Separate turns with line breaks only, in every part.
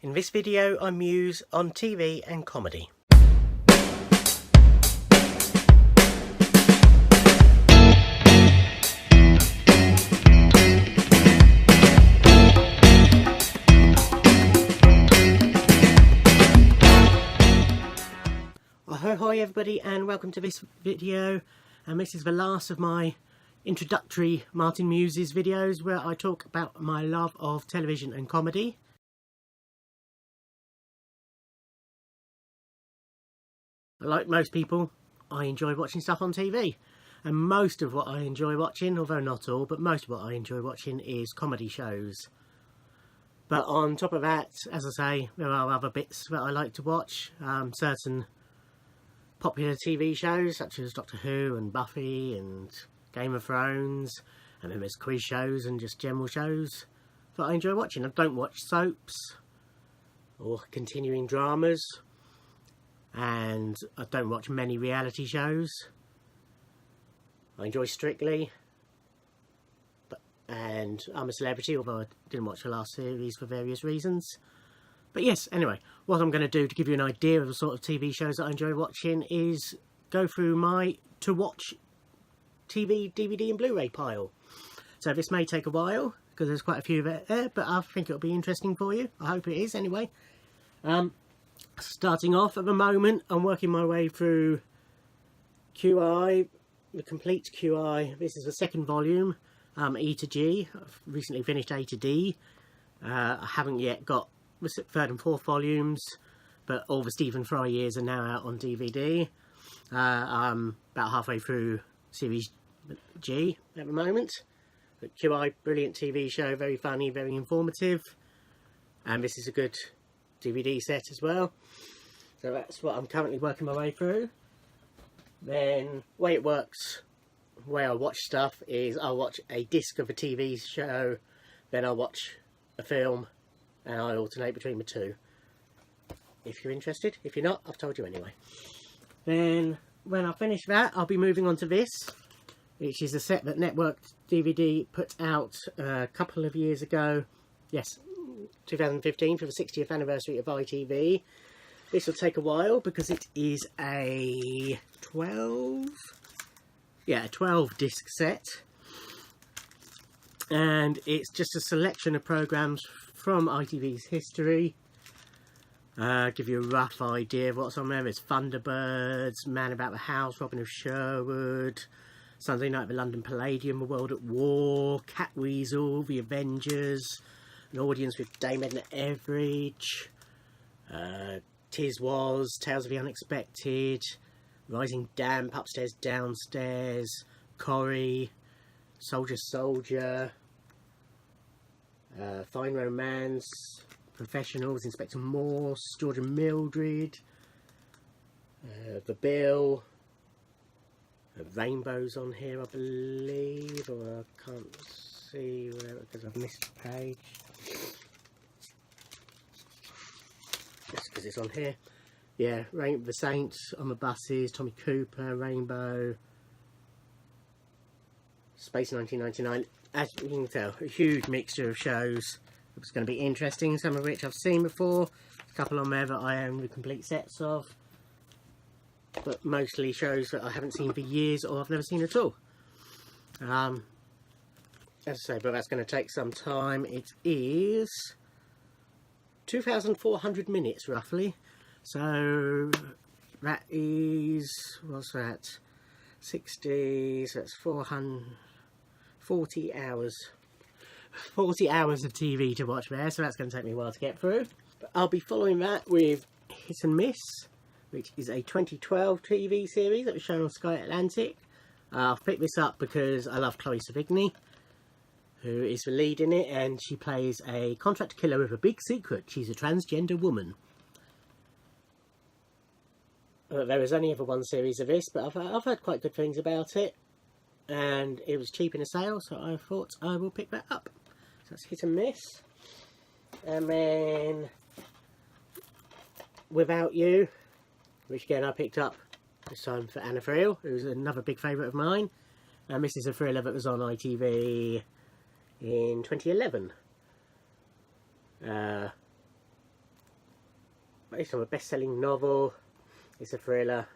In this video I muse on TV and comedy. Hi everybody and welcome to this video, and this is the last of my introductory Martin Muses videos where I talk about my love of television and comedy. Like most people, I enjoy watching stuff on TV, and most of what I enjoy watching, although not all, but most of what I enjoy watching is comedy shows. But on top of that, as I say, there are other bits that I like to watch. Certain popular TV shows such as Doctor Who and Buffy and Game of Thrones, and then there's quiz shows and just general shows that I enjoy watching. I don't watch soaps or continuing dramas, and I don't watch many reality shows. I enjoy Strictly, and I'm a Celebrity, although I didn't watch the last series for various reasons. But yes, anyway, what I'm going to do to give you an idea of the sort of TV shows that I enjoy watching is go through my to-watch TV, DVD and Blu-ray pile. So this may take a while, because there's quite a few there, but I think it'll be interesting for you. I hope it is, anyway. Starting off at the moment, I'm working my way through QI, the complete QI. This is the second volume, E to G. I've recently finished A to D. I haven't yet got the third and fourth volumes, but all the Stephen Fry years are now out on DVD. I'm about halfway through series G at the moment. But QI, brilliant TV show, very funny, very informative, and this is a good DVD set as well. So that's what I'm currently working my way through. Then the way it works, the way I watch stuff is I'll watch a disc of a TV show, then I'll watch a film, and I alternate between the two. If you're interested. If you're not, I've told you anyway. Then when I finish that, I'll be moving on to this, which is a set that Network DVD put out a couple of years ago. Yes, 2015, for the 60th anniversary of ITV. This will take a while because it is a 12 disc set, and it's just a selection of programmes from ITV's history. Give you a rough idea of what's on there. There's Thunderbirds, Man About the House, Robin of Sherwood, Sunday Night at the London Palladium, The World at War, Catweasel, The Avengers, An Audience with Dame Edna Everage, Tis Was, Tales of the Unexpected, Rising Damp, Upstairs Downstairs, Corrie, Soldier Soldier, Fine Romance, Professionals, Inspector Morse, George and Mildred, The Bill, Rainbows on here I believe, or I can't see where, because I've missed a page. Just because it's on here. Yeah, The Saints, On the Buses, Tommy Cooper, Rainbow, Space 1999. As you can tell, a huge mixture of shows. It's going to be interesting, some of which I've seen before, a couple on there that I own the complete sets of, but mostly shows that I haven't seen for years or I've never seen at all. As I say, but that's going to take some time. It is 2,400 minutes roughly, so that is, what's that, 60, so that's 40 hours. 40 hours of TV to watch there, so that's going to take me a while to get through. But I'll be following that with Hit and Miss, which is a 2012 TV series that was shown on Sky Atlantic. I've picked this up because I love Chloe Sevigny, who is the lead in it, and she plays a contract killer with a big secret. She's a transgender woman. There was only ever one series of this, but I've heard quite good things about it, and it was cheap in a sale, so I thought I will pick that up. So that's Hit and Miss. And then Without You, which again I picked up this time for Anna Friel, who's another big favourite of mine. And this is a thriller that was on ITV in 2011. It's a best-selling novel. It's a thriller.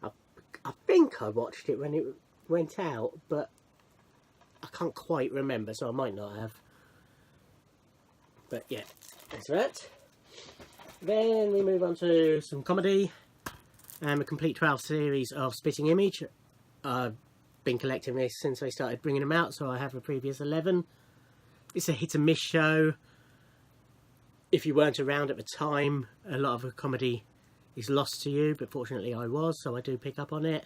I think I watched it when it went out, but I can't quite remember, so I might not have. But yeah, that's that. Then we move on to some comedy. A complete 12 series of Spitting Image. I've been collecting this since they started bringing them out, so I have a previous 11. It's a hit and miss show. If you weren't around at the time, a lot of the comedy is lost to you, but fortunately I was, so I do pick up on it.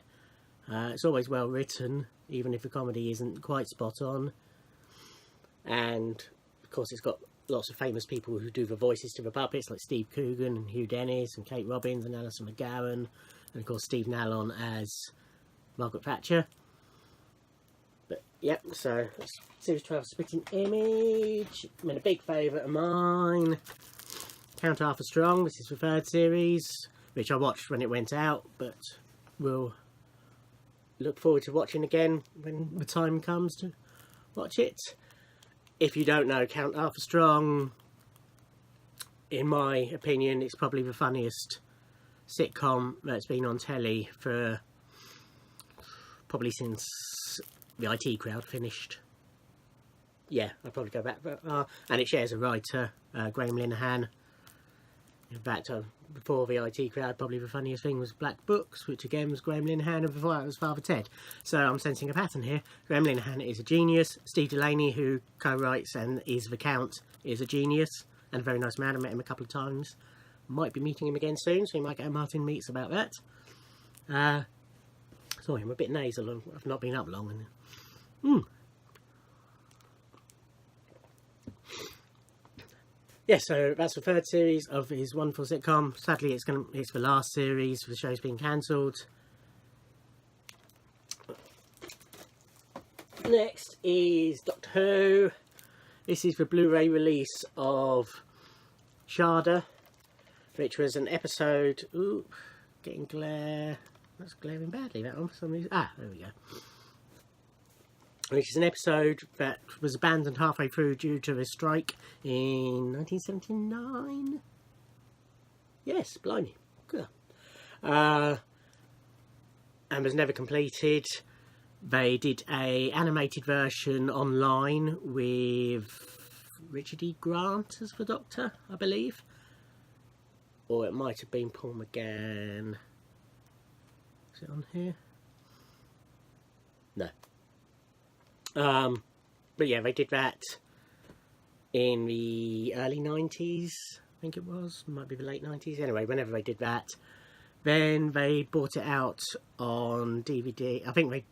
It's always well written, even if the comedy isn't quite spot on. And of course it's got lots of famous people who do the voices to the puppets, like Steve Coogan and Hugh Dennis and Kate Robbins and Alison McGowan, and of course Steve Nallon as Margaret Thatcher. But yep, so series 12 Spitting Image. I mean, a big favourite of mine, Count Arthur Strong. This is the third series, which I watched when it went out, but will look forward to watching again when the time comes to watch it. If you don't know Count Arthur Strong, in my opinion, it's probably the funniest sitcom that's been on telly for probably since the IT Crowd finished. Yeah, I'll probably go back. And it shares a writer, Graham Linehan. In fact, before the IT Crowd, probably the funniest thing was Black Books, which again was Graham Linehan, and before that was Father Ted. So I'm sensing a pattern here. Graham Linehan is a genius. Steve Delaney, who co-writes and is the Count, is a genius and a very nice man. I met him a couple of times. Might be meeting him again soon, so you might get a Martin Meets about that. Sorry, I'm a bit nasal. I've not been up long. Yeah, so that's the third series of his wonderful sitcom. Sadly, it's the last series. The show's been cancelled. Next is Doctor Who. This is the Blu-ray release of Sharda, which was an episode. Ooh, getting glare. That's glaring badly, that one, for some reason. Ah, there we go. Which is an episode that was abandoned halfway through due to a strike in 1979. Yes, blimey. Good. And was never completed. They did a animated version online with Richard E. Grant as the Doctor, I believe. Or it might have been Paul McGann. Is it on here? No. But yeah, they did that in the early 90s, I think it was. Might be the late 90s. Anyway, whenever they did that, then they brought it out on DVD. I think they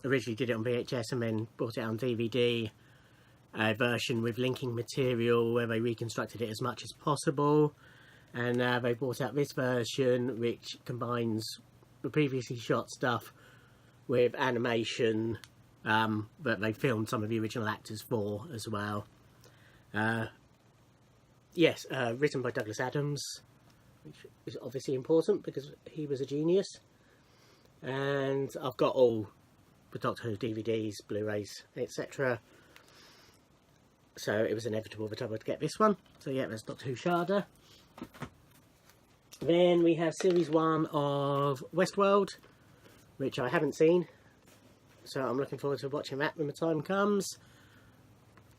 originally did it on VHS and then brought it out on DVD. A version with linking material where they reconstructed it as much as possible. And they brought out this version which combines the previously shot stuff with animation that they filmed some of the original actors for as well. Yes, written by Douglas Adams, which is obviously important because he was a genius. And I've got all the Doctor Who DVDs, Blu-rays, etc. So it was inevitable that I would get this one. So yeah, there's Doctor Who Sharda. Then we have Series 1 of Westworld, which I haven't seen. So I'm looking forward to watching that when the time comes.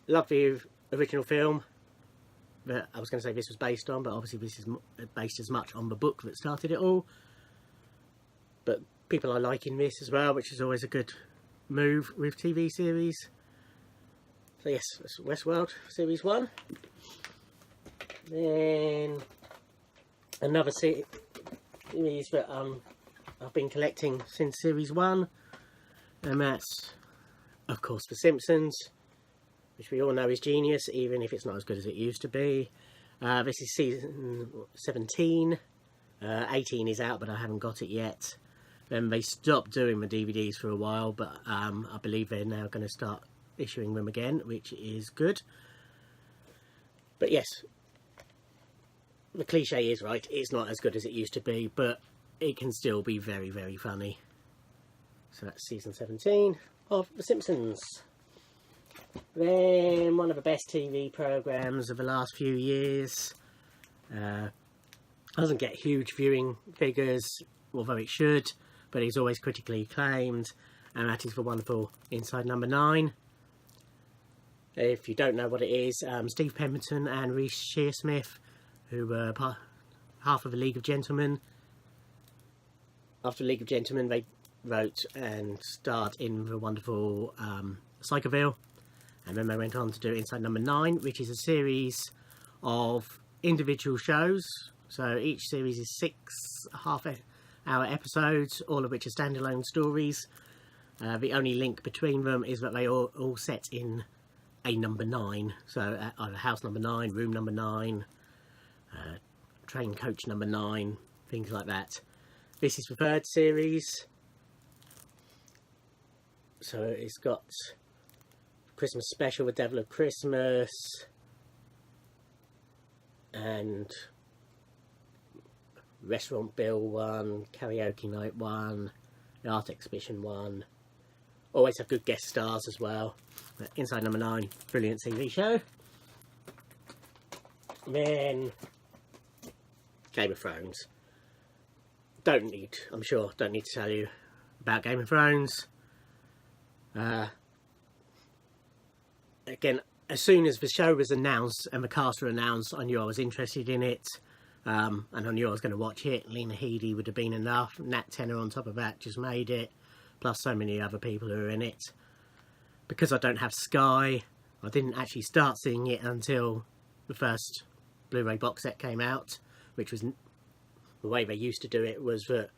Love the original film that I was going to say this was based on, but obviously this is based as much on the book that started it all. But people are liking this as well, which is always a good move with TV series. So yes, that's Westworld Series 1. Then another series that I've been collecting since Series 1. And that's, of course, The Simpsons, which we all know is genius, even if it's not as good as it used to be. This is season 17. 18 is out, but I haven't got it yet. Then they stopped doing the DVDs for a while, but I believe they're now going to start issuing them again, which is good. But yes, the cliche is right. It's not as good as it used to be, but it can still be very, very funny. So that's season 17 of The Simpsons. Then one of the best TV programmes of the last few years, Doesn't get huge viewing figures, although it should, but it's always critically acclaimed, and that is the wonderful Inside Number 9. If you don't know what it is, Steve Pemberton and Reece Shearsmith, who were half of the League of Gentlemen. After League of Gentlemen, they wrote and starred in the wonderful Psychoville, and then they went on to do Inside Number 9, which is a series of individual shows. So each series is 6 half-hour episodes, all of which are standalone stories. The only link between them is that they all set in a number 9. So either house number 9, room number 9, train coach number 9, things like that. This is the third series. So it's got Christmas special, The Devil of Christmas, and Restaurant Bill 1, Karaoke Night 1, the Art Exhibition 1. Always have good guest stars as well. Inside Number 9, brilliant TV show. Then Game of Thrones. I'm sure, don't need to tell you about Game of Thrones. Again, as soon as the show was announced and the cast were announced, I knew I was interested in it. And I knew I was going to watch it. Lena Headey would have been enough. Nat Tennant on top of that just made it. Plus so many other people who are in it. Because I don't have Sky, I didn't actually start seeing it until the first Blu-ray box set came out. Which was, the way they used to do it was that,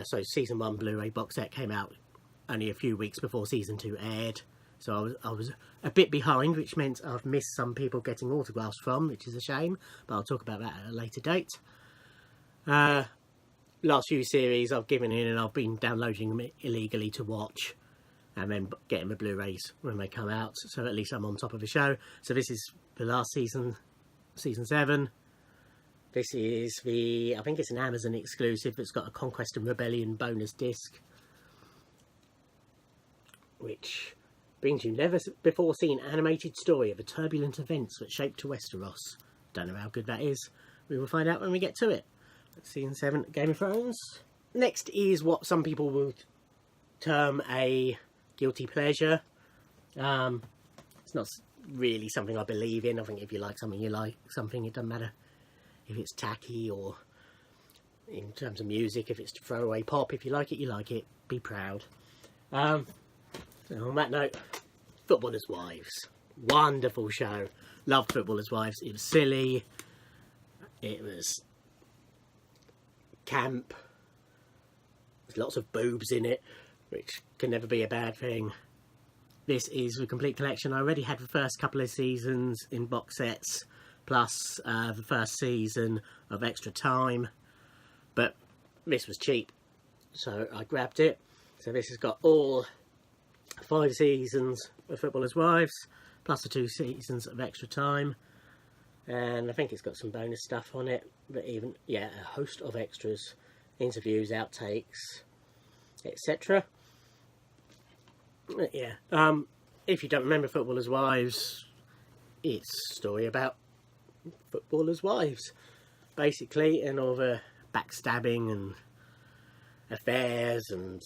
so season 1 Blu-ray box set came out only a few weeks before season 2 aired. So I was a bit behind, which meant I've missed some people getting autographs from, which is a shame, but I'll talk about that at a later date. Last few series I've given in and I've been downloading them illegally to watch, and then getting the Blu-rays when they come out, so at least I'm on top of the show. So this is the last season, season 7. This is I think it's an Amazon exclusive that's got a Conquest and Rebellion bonus disc, which brings you never before seen animated story of the turbulent events that shaped to Westeros. Don't know how good that is. We will find out when we get to it. Season 7, Game of Thrones. Next is what some people would term a guilty pleasure. It's not really something I believe in. I think if you like something, you like something. It doesn't matter if it's tacky or, in terms of music, if it's throwaway pop. If you like it, you like it. Be proud. So on that note, Footballers' Wives. Wonderful show. Loved Footballers' Wives. It was silly. It was camp. There's lots of boobs in it, which can never be a bad thing. This is the complete collection. I already had the first couple of seasons in box sets, plus the first season of Extra Time. But this was cheap, so I grabbed it. So this has got all 5 seasons of Footballers' Wives, plus the 2 seasons of Extra Time, and I think it's got some bonus stuff on it, but even, yeah, a host of extras, interviews, outtakes, etc. Yeah, if you don't remember Footballers' Wives, it's a story about footballers' wives, basically, and all the backstabbing and affairs and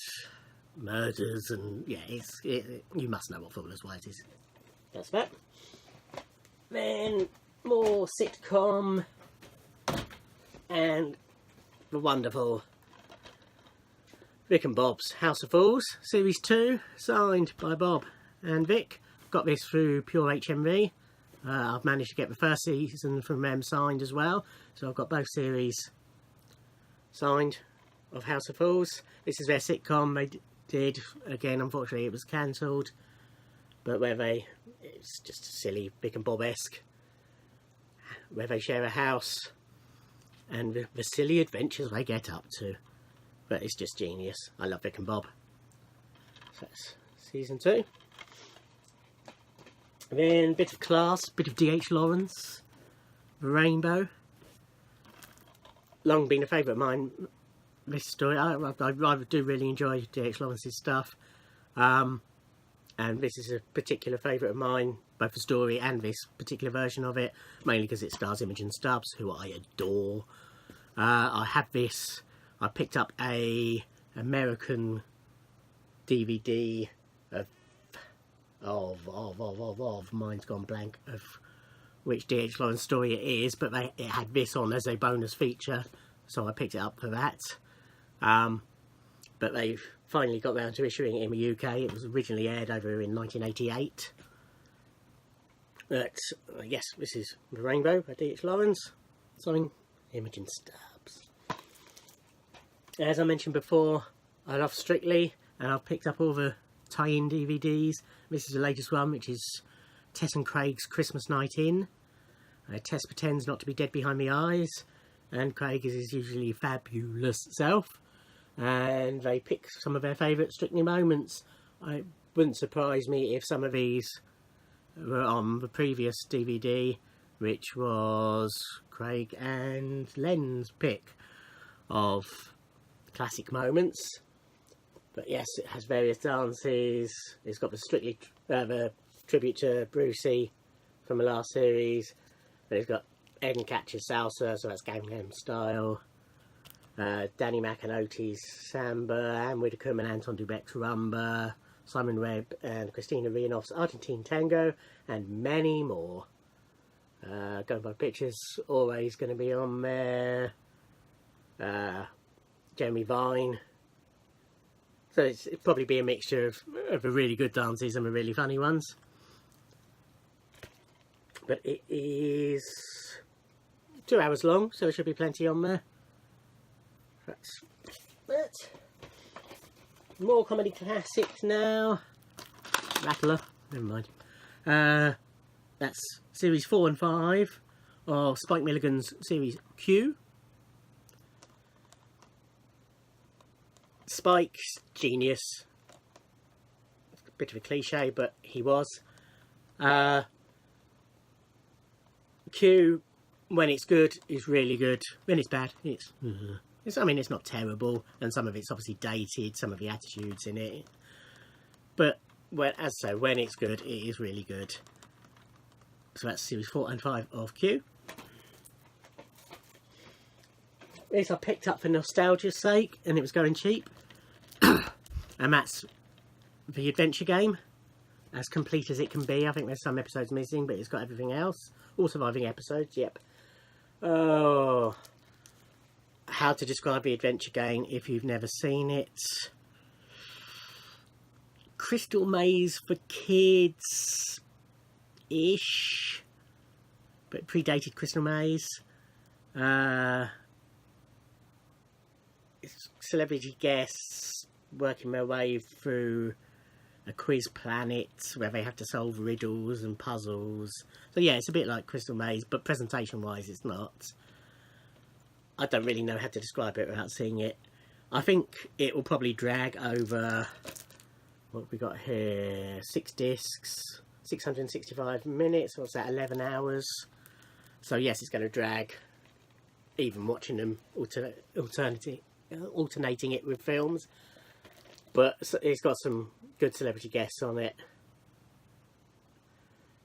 murders, and yeah, you must know what Footballers' Wives is. That's that. Then more sitcom, and the wonderful Vic and Bob's House of Fools, Series 2, signed by Bob and Vic. Got this through Pure HMV. I've managed to get the first season from them signed as well, so I've got both series signed of House of Fools. This is their sitcom they did. Again, unfortunately it was cancelled, but it's just silly Vic and Bob-esque, where they share a house and the silly adventures they get up to. But it's just genius. I love Vic and Bob. So that's season 2. And then bit of class, bit of D.H. Lawrence, The Rainbow. Long been a favourite of mine, this story. I do really enjoy D.H. Lawrence's stuff. And this is a particular favourite of mine, both the story and this particular version of it, mainly because it stars Imogen Stubbs, who I adore. I had this, I picked up a American DVD of mine's gone blank, of which D.H. Lawrence story it is, but it had this on as a bonus feature, so I picked it up for that. But they've finally got round to issuing it in the UK. It was originally aired over in 1988. But yes, this is The Rainbow by D.H. Lawrence, starring Imogen Stubbs. As I mentioned before, I love Strictly, and I've picked up all the tie-in DVDs. This is the latest one, which is Tess and Craig's Christmas Night In. Tess pretends not to be dead behind the eyes, and Craig is his usually fabulous self, and they pick some of their favourite Strictly moments. It wouldn't surprise me if some of these were on the previous DVD, which was Craig and Len's pick of classic moments. But yes, it has various dances. It's got the Strictly the tribute to Brucey from the last series. But it's got Ed and Catcher's Salsa, so that's Gangnam Style. Danny McAnulty's Samba, Anne Widdecombe and Anton Dubek's Rumba, Simon Webb and Christina Rianoff's Argentine Tango, and many more. Going by Pictures, always going to be on there. Jeremy Vine. So it'd probably be a mixture of the really good dances and the really funny ones. But it is 2 hours long, so there should be plenty on there. That's it. More comedy classics now. Rattler, never mind. That's series 4 and 5 of Spike Milligan's series Q. Spike's genius. A bit of a cliche, but he was. Q, when it's good, is really good. When it's bad, I mean, it's not terrible, and some of it's obviously dated, some of the attitudes in it. But when it's good, it is really good. So that's series 4 and 5 of Q. This I picked up for nostalgia's sake, and it was going cheap. And that's The Adventure Game, as complete as it can be. I think there's some episodes missing, but it's got everything else. All surviving episodes, yep. Oh, how to describe The Adventure Game if you've never seen it. Crystal Maze for kids ish, but predated Crystal Maze. Celebrity guests working their way through a quiz planet where they have to solve riddles and puzzles. So yeah, it's a bit like Crystal Maze, but presentation wise it's not. I don't really know how to describe it without seeing it. I think it will probably drag over, what have we got here, 6 discs, 665 minutes, what's that, 11 hours. So yes, it's going to drag, even watching them alternating it with films. But it's got some good celebrity guests on it.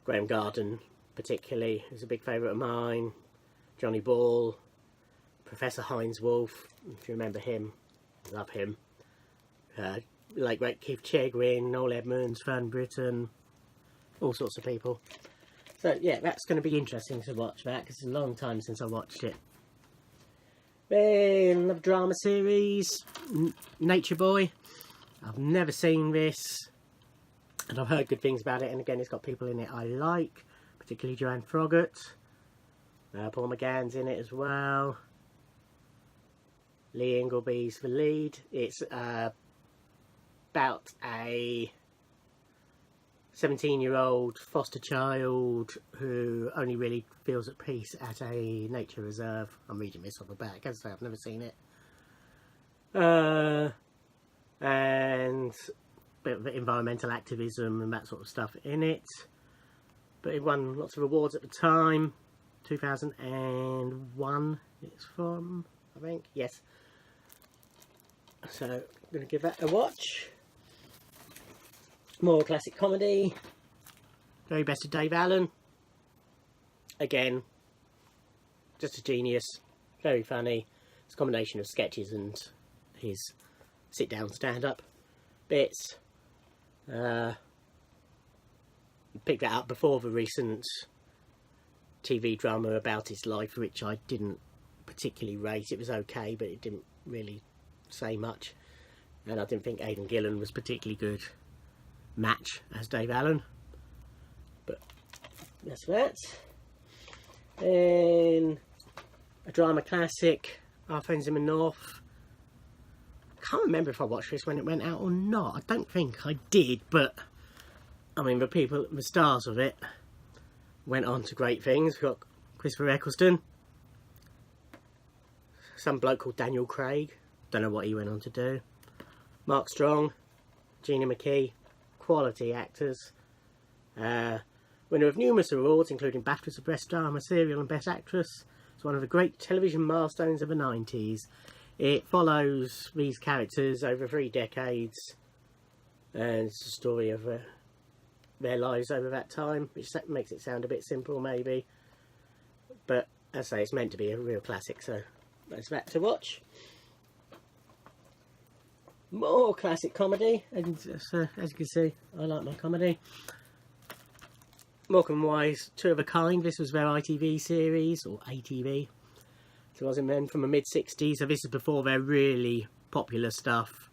Graham Garden particularly is a big favourite of mine. Johnny Ball, Professor Heinz Wolf, if you remember him, love him. Late great Keith Chegwin, Noel Edmonds, Fern Britton, all sorts of people. So yeah, that's going to be interesting to watch that, because it's a long time since I watched it. Then another drama series, Nature Boy. I've never seen this, and I've heard good things about it, and again it's got people in it I like, particularly Joanne Froggatt. Paul McGann's in it as well. Lee Ingleby's the lead. It's about a 17-year-old foster child who only really feels at peace at a nature reserve. I'm reading this off the back, as I say, I've never seen it. And a bit of environmental activism and that sort of stuff in it. But it won lots of awards at the time. 2001 it's from, I think, yes. So I'm going to give that a watch. More classic comedy. Very Best of Dave Allen. Again, just a genius. Very funny. It's a combination of sketches and his sit-down stand-up bits. Picked that up before the recent TV drama about his life, which I didn't particularly rate. It was okay, but it didn't really say much. And I didn't think Aidan Gillen was particularly good match as Dave Allen. But that's that. Then a drama classic, Our Friends in the North. I can't remember if I watched this when it went out or not. I don't think I did, but I mean, the stars of it went on to great things. We've got Christopher Eccleston, some bloke called Daniel Craig, don't know what he went on to do, Mark Strong, Gina McKee, quality actors. Winner of numerous awards, including BAFTAs for Best Drama Serial and Best Actress. It's one of the great television milestones of the 90s. It follows these characters over 3 decades, and it's a story of their lives over that time, which makes it sound a bit simple maybe, but as I say, it's meant to be a real classic, so that's that to watch. More classic comedy, and as you can see, I like my comedy. Morecambe & Wise, Two of a Kind. This was their ITV series, or ATV, so it wasn't then, from the mid-60s, so this is before their really popular stuff,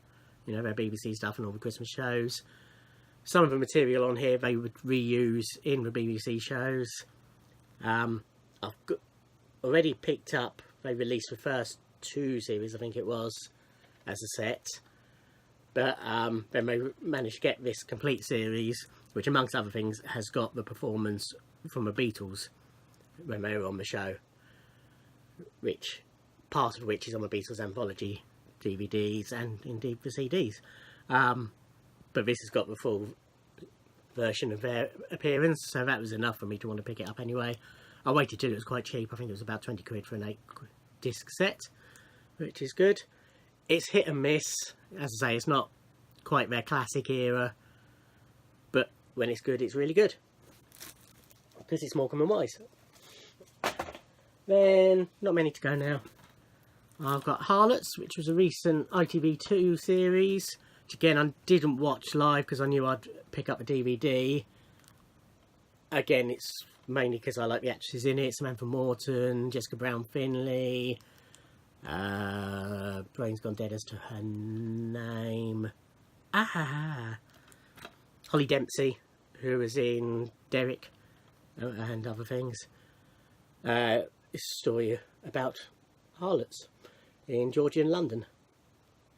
you know, their BBC stuff and all the Christmas shows. Some of the material on here they would reuse in the BBC shows. I've already picked up, they released the first 2 series, I think it was, as a set. But then they managed to get this complete series, which amongst other things has got the performance from the Beatles when they were on the show, which part of which is on the Beatles anthology DVDs and indeed the CDs. But this has got the full version of their appearance, so that was enough for me to want to pick it up anyway. I waited till it was quite cheap. I think it was about 20 quid for an 8-disc set, which is good. It's hit and miss. As I say, it's not quite their classic era, but when it's good, it's really good, because it's Morecambe & Wise. Then, not many to go now. I've got Harlots, which was a recent ITV2 series, which again I didn't watch live because I knew I'd pick up a DVD. Again, it's mainly because I like the actresses in it. Samantha Morton, Jessica Brown-Finlay, brain's gone dead as to her name. Holly Dempsey, who was in Derek and other things. It's a story about harlots in Georgian London.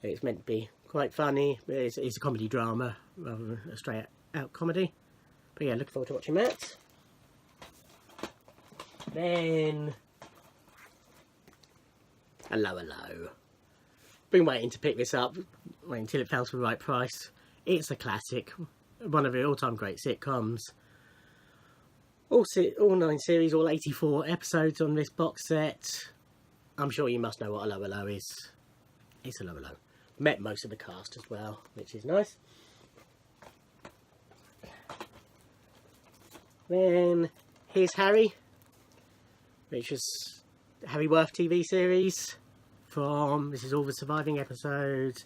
It's meant to be quite funny, but it's a comedy drama rather than a straight out comedy. But yeah, looking forward to watching that. Then Hello. Been waiting to pick this up, waiting until it fell to the right price. It's a classic, one of the all-time great sitcoms. All 9 series, all 84 episodes on this box set. I'm sure you must know what Hello is. It's Hello. Met most of the cast as well, which is nice. Then here's Harry, which was Harry Worth TV series. This is all the surviving episodes,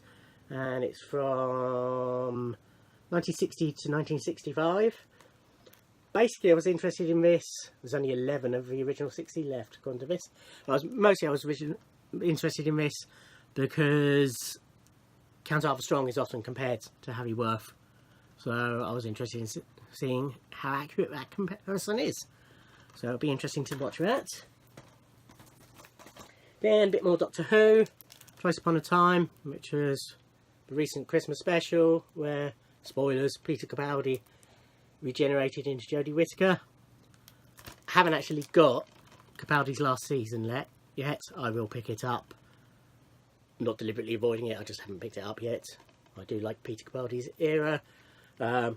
and it's from 1960 to 1965. Basically, I was interested in this. There's only 11 of the original 60 left, according to this. I was interested in this because Count Arthur Strong is often compared to Harry Worth, so I was interested in seeing how accurate that comparison is. So it'll be interesting to watch that. Then a bit more Doctor Who, Twice Upon a Time, which was the recent Christmas special where, spoilers, Peter Capaldi regenerated into Jodie Whittaker. I haven't actually got Capaldi's last season yet. I will pick it up. Not deliberately avoiding it, I just haven't picked it up yet. I do like Peter Capaldi's era. There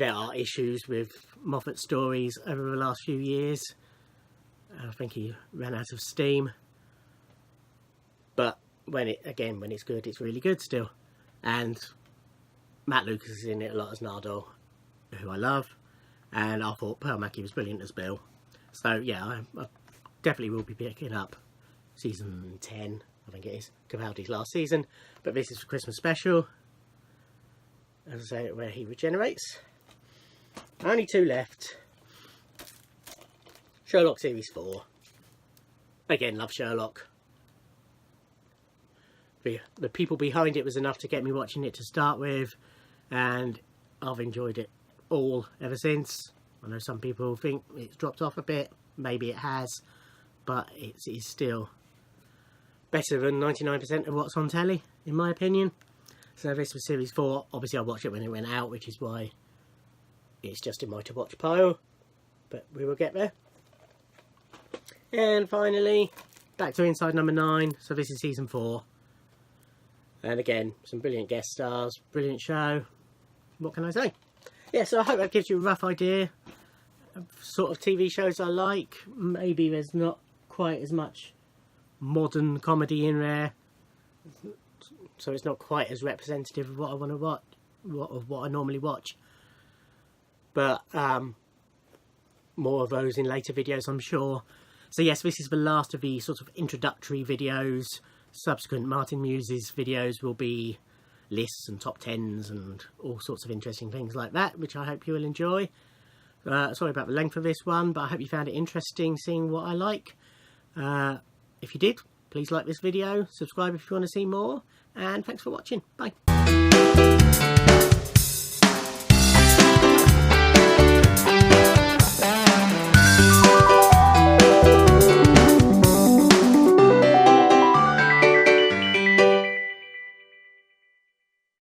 are issues with Moffat's stories over the last few years. I think he ran out of steam. But when it's good, it's really good still. And Matt Lucas is in it a lot as Nardole. who I love, and I thought Pearl Mackie was brilliant as Bill. So yeah, I definitely will be picking up season 10, I think it is, Capaldi's last season, but this is for Christmas special, as I say, where he regenerates. Only 2 left. Sherlock Series 4. Again, love Sherlock. The people behind it was enough to get me watching it to start with, and I've enjoyed it all ever since. I know some people think it's dropped off a bit, maybe it has, but it is still better than 99% of what's on telly, in my opinion. So this was Series 4. Obviously I watched it when it went out, which is why it's just in my to watch pile, but we will get there. And finally, back to Inside number 9. So this is season 4. And again, some brilliant guest stars, brilliant show. What can I say? Yeah, so I hope that gives you a rough idea of sort of TV shows I like. Maybe there's not quite as much modern comedy in there, so it's not quite as representative of what I want to watch, what I normally watch. But more of those in later videos, I'm sure. So yes, this is the last of the sort of introductory videos. Subsequent Martin Muses videos will be lists and top 10s and all sorts of interesting things like that, which I hope you will enjoy. Sorry about the length of this one, but I hope you found it interesting seeing what I like. If you did, please like this video, subscribe if you want to see more, and thanks for watching. Bye.